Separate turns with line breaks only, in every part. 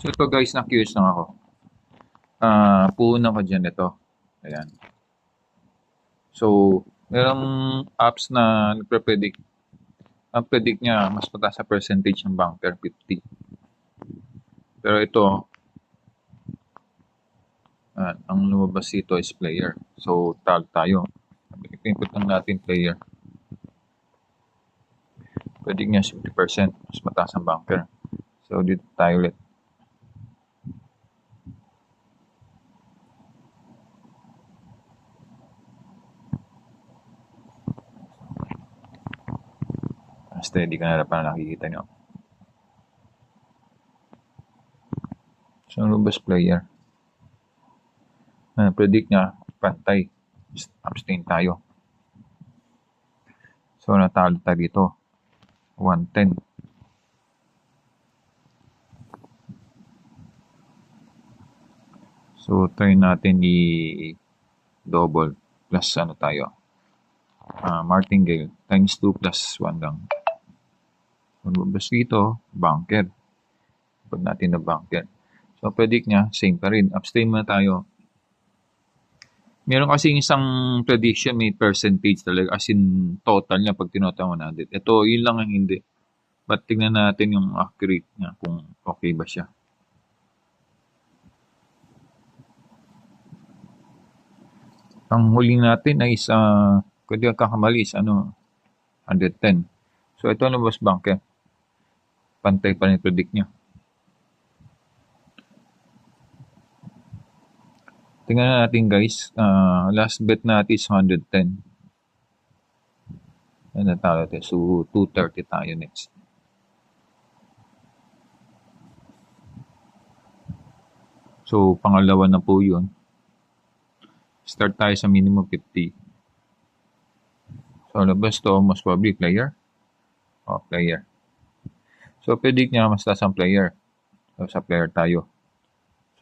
So ito guys, na-curious lang ako. Puhunan ko dyan ito. Ayan. So, merong apps na nagpe-predict. Ang predict niya, mas mataas sa percentage ng bunker, 50. Pero ito, ang lumabas dito is player. So, tag tayo. Input lang natin player. Predict niya 50%, mas mataas ang bunker. So, dito tayo ulit. Steady ka na pa na nakikita nyo. So, ang lumabas player. Predict niya, pantay. Abstain tayo. So, natalo tayo dito. 110. So, try natin i-double plus ano tayo. Martingale times 2 plus 1 lang. So, lumabas dito, bunker. Pag natin na bunker. So, predict niya, same pa rin. Abstain muna tayo. Meron kasi isang prediction, may percentage talaga. As in, total niya pag tinota 100. Ito, yun lang ang hindi. But tingnan natin yung accurate niya kung okay ba siya. Ang huling natin ay kung di ka kakamali is 110. So, ito ano mas bunker. Pantay pa rin predict niya. Tingnan natin guys. Last bet natin is 110. Yan natalo tayo. So, 230 tayo next. So, pangalawa na po yun. Start tayo sa minimum 50. So, labas to most probably player. Player. So, predict niya mas taas ang player. So, sa player tayo.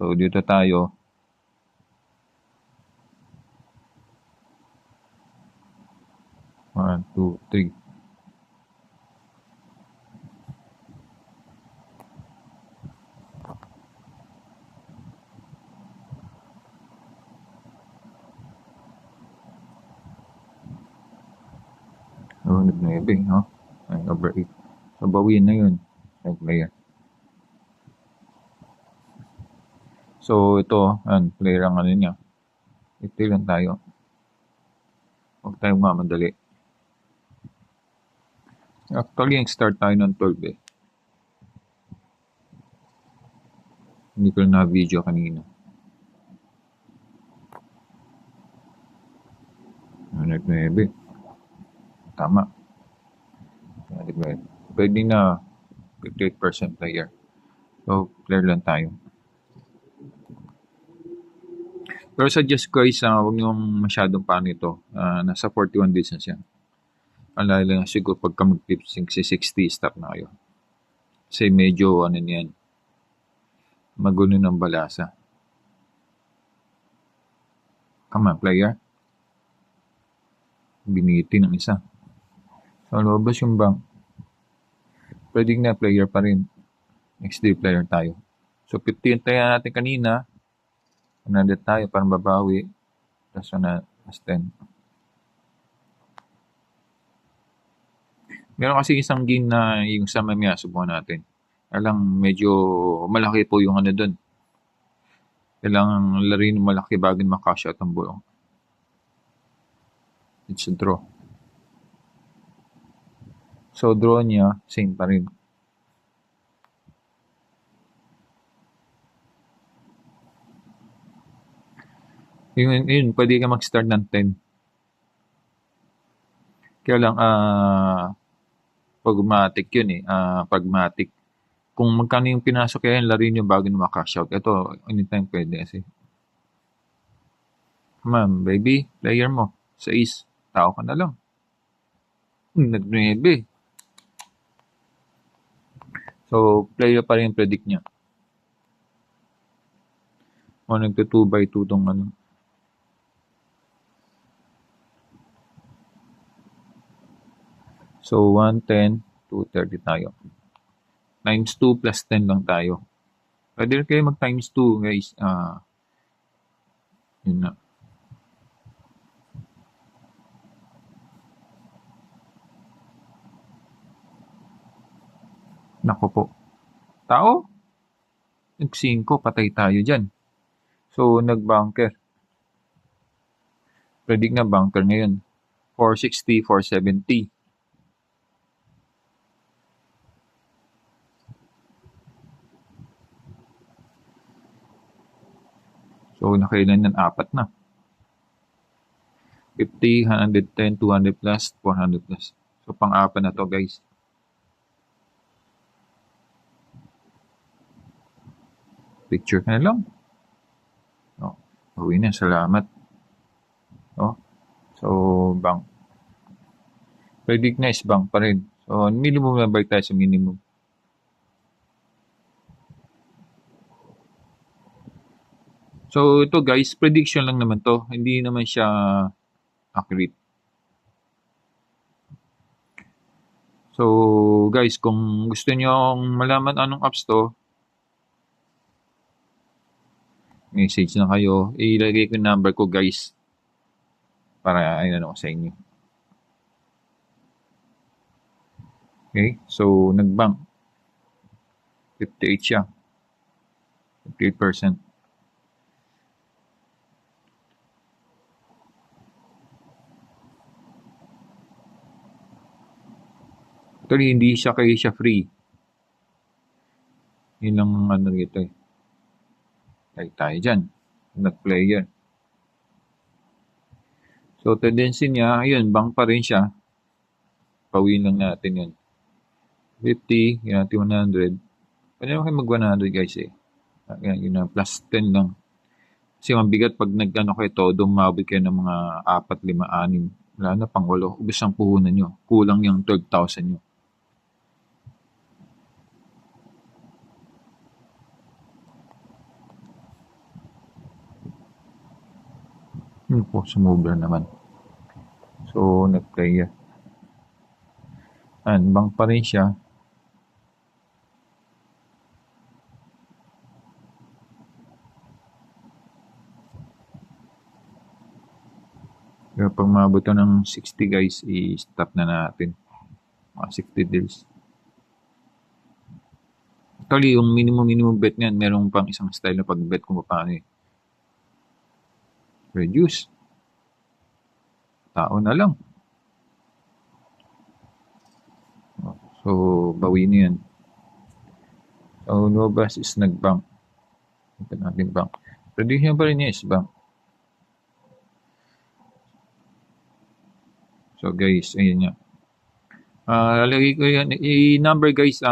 So, dito tayo. One, two, three. Oh, nag-9, no? Ay, over 8. So, bawiin na yun. Ay, player. So, ito, player ang ano niya. Ito lang tayo. Huwag tayong mamadali. Actually, start tayo ng 12 eh. Hindi ko na video kanina. Nag-9. Tama. Pwede na 58% player. So, player lang tayo. Pero suggest guys, huwag niyong masyadong panito. Nasa 41 days na siya. Alala lang siguro pagka mag-60, stop na kayo. Kasi medyo niyan, magulo ng balasa. Come on, player. Biniti ng isa. So, lumabas yung bank. Pwede na player pa rin. Next day player tayo. So, 50 tayo natin kanina. 100 tayo para babawi. Plus 10. Meron kasi isang game na yung sa mamaya subukan natin. Alang medyo malaki po yung doon. Kailangan larin malaki bago makash out ang bulong. It's a draw. So, draw niya, same pa rin. Yun, pwede ka mag-start ng 10. Kaya lang, pragmatic yun eh. Pragmatic. Kung magkano yung pinasok kaya larin yung bago na makash out. Ito, anytime pwede kasi. Come on, baby. Player mo. Sa is. Tao ka na lang. Nag-9. So, player pa rin yung predict niya. O, nagto 2x2 tong ano. So, 110, 230 tayo. Times 2 plus 10 lang tayo. Pwede rin kayo mag times 2 guys. Yun na. Nako po. Tao? Nag-5, patay tayo dyan. So, nag-bunker. Predict na bunker ngayon. 460, 470. So, nakailan yan? 4 na. 50, 110, 200 plus, 400 plus. So, pang-apat na to guys. Picture ka na lang. Oh, uwi na. Salamat. Oh, so, bank. Predict na is bank pa rin. So, minimum na balik tayo sa minimum. So, ito guys, prediction lang naman to. Hindi naman siya accurate. So, guys, kung gusto nyo malaman anong apps to, message na kayo. Ilagay ko yung number ko, guys. Para ayun ako sa inyo. Okay? So, nag-bank. 58 siya. 58%. Actually, hindi siya kayo siya free. Yun ang ano dito eh. Like tayo dyan. Nag-player. So, tendency niya, ayun, bank pa rin siya. Pawin lang natin yun. 50, yun natin 100. Pwede naman kayo mag-100 guys eh. Yun na, plus 10 lang. Kasi mabigat pag nag-ano kayo todo, mabig kayo ng mga 4, 5, 6. Wala na pang 8. Ubus ang puhunan nyo. Kulang yung 12,000 nyo. Yun po, sumobra naman. So, nag-play yan. And bank pa rin siya. Pero pag mabot ng 60 guys, i-stop na natin. Mga 60 deals. Actually, yung minimum bet niyan, merong pang isang style na pag-bet kung paano eh. Reduce. Tao na lang. So, bawi na yan. So, lumabas is nag-bank. Ito natin bank. Prediction pa rin niya is bank. So, guys, ayun nga. Lalagay ko yan. I-number guys,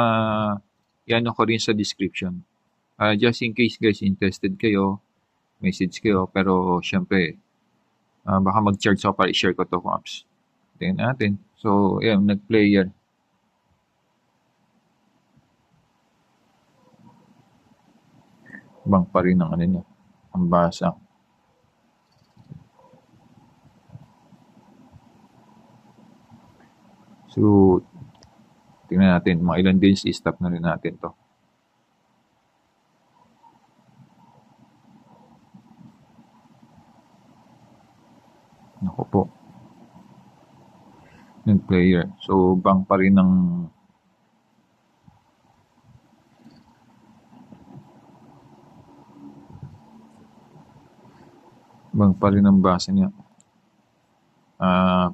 yan ako rin sa description. Just in case guys, interested kayo, message kayo. Pero, syempre, baka mag-charge ako para i-share ko to kung apps. Tingnan natin. So, ayan, nag-player. Bank pa rin ang ano niya. Ang basa. So, tingnan natin. Mga ilan days, i-stop na rin natin to. Naku po. Nag-player. So, bank pa rin ng bank pa rin ang basa niya.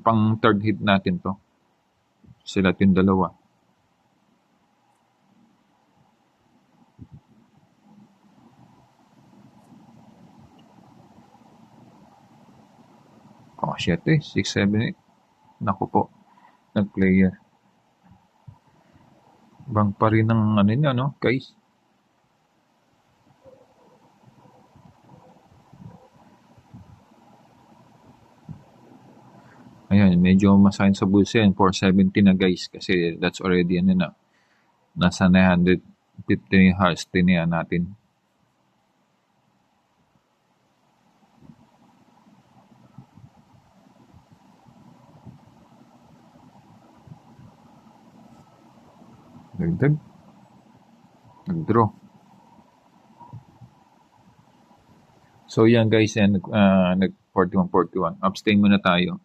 Pang third hit natin to. Sila yung dalawa. Oh, 7, 6, 7, 8. Naku po. Nag-player. Bank pa rin ng ano niya, no, guys? Ayan, medyo masahin sa bulsa yan. 470 na guys. Kasi that's already ano na. Nasa 950 hearts tiniyan natin. Dagdag. Nag-draw. So yan guys, yan, nag 41-41. Abstain muna tayo.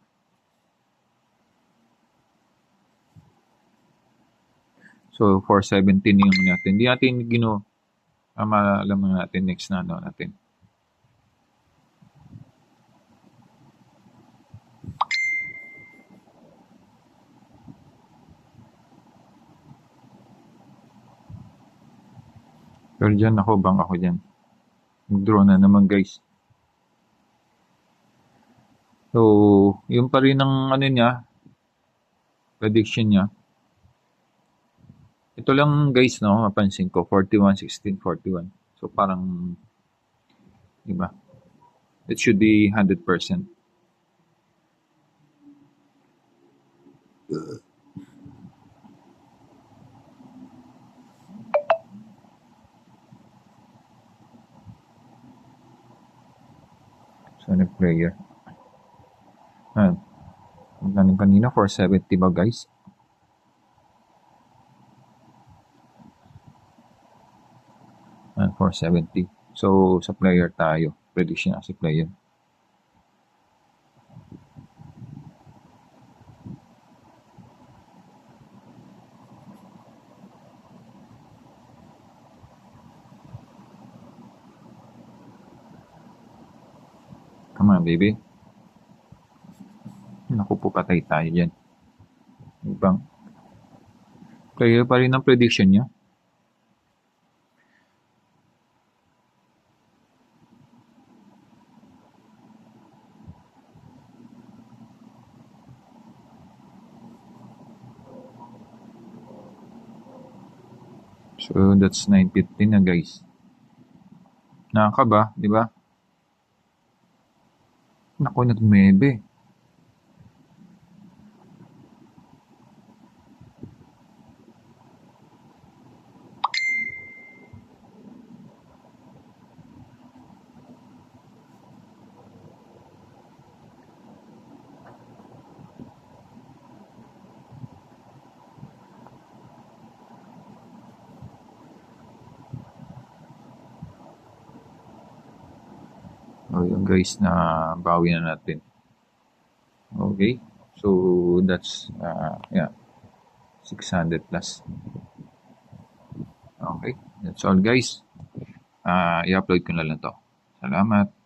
So 417 yung natin. Hindi natin malaman natin next na ano natin. Pero dyan ako, bang ako dyan. Mag-draw na naman guys. So, yung pa rin ang ano niya, prediction niya. Ito lang guys, no, mapansin ko, 41-16, 41. So, parang, di ba? It should be 100%. So, nag-player. Ang galing kanina, 470 ba guys? And 470. So, sa player tayo. Prediction na si player. Come on, baby. Naku po, patay tayo dyan. Ibang player pa rin ang prediction niya. So, that's 9:15 na guys. Nakakaba, di ba? Naku, nag-9. O yun guys, na bawi na natin. Okay. So, that's, 600 plus. Okay. That's all guys. I-upload ko na lang to. Salamat.